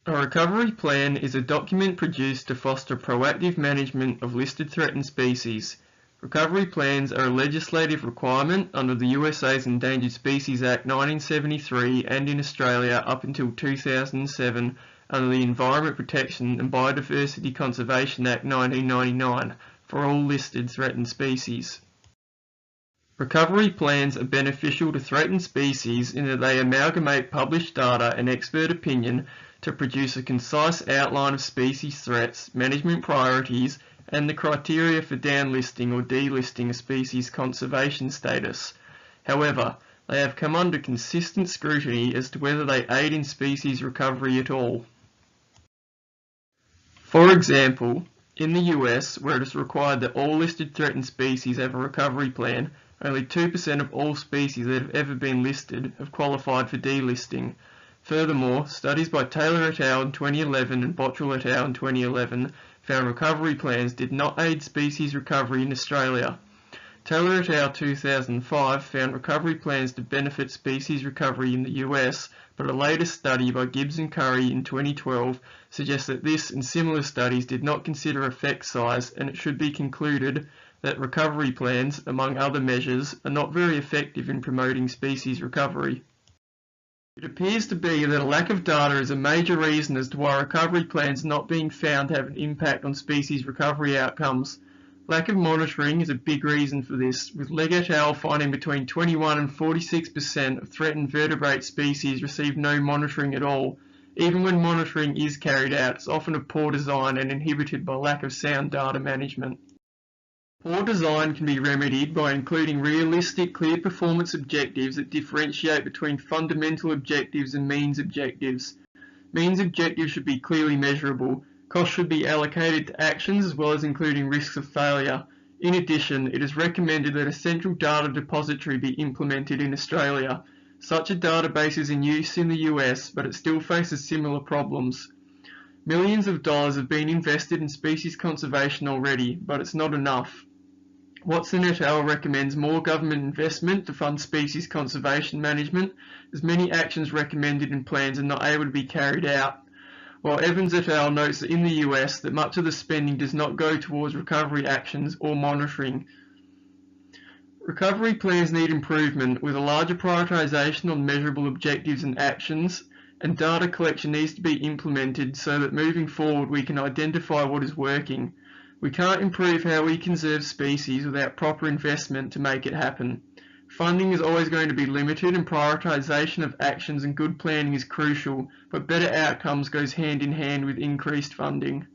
A recovery plan is a document produced to foster proactive management of listed threatened species. Recovery plans are a legislative requirement under the USA's Endangered Species Act 1973 and in Australia up until 2007 under the Environment Protection and Biodiversity Conservation Act 1999 for all listed threatened species. Recovery plans are beneficial to threatened species in that they amalgamate published data and expert opinion to produce a concise outline of species threats, management priorities, and the criteria for downlisting or delisting a species conservation status. However, they have come under consistent scrutiny as to whether they aid in species recovery at all. For example, in the US, where it is required that all listed threatened species have a recovery plan, only 2% of all species that have ever been listed have qualified for delisting. Furthermore, studies by Taylor et al. In 2011 and Bottrell et al. In 2011 found recovery plans did not aid species recovery in Australia. Taylor et al. 2005 found recovery plans to benefit species recovery in the US, but a latest study by Gibbs and Curry in 2012 suggests that this and similar studies did not consider effect size, and it should be concluded that recovery plans, among other measures, are not very effective in promoting species recovery. It appears to be that a lack of data is a major reason as to why recovery plans are not being found to have an impact on species recovery outcomes. Lack of monitoring is a big reason for this, with Legg et al. Finding between 21 and 46% of threatened vertebrate species receive no monitoring at all. Even when monitoring is carried out, it's often of poor design and inhibited by lack of sound data management. Poor design can be remedied by including realistic, clear performance objectives that differentiate between fundamental objectives and means objectives. Means objectives should be clearly measurable. Costs should be allocated to actions as well as including risks of failure. In addition, it is recommended that a central data depository be implemented in Australia. Such a database is in use in the US, but it still faces similar problems. Millions of dollars have been invested in species conservation already, but it's not enough. Watson et al. Recommends more government investment to fund species conservation management, as many actions recommended in plans are not able to be carried out, while Evans et al. Notes that in the US that much of the spending does not go towards recovery actions or monitoring. Recovery plans need improvement, with a larger prioritisation on measurable objectives and actions, and data collection needs to be implemented so that moving forward we can identify what is working. We can't improve how we conserve species without proper investment to make it happen. Funding is always going to be limited, and prioritisation of actions and good planning is crucial, but better outcomes goes hand in hand with increased funding.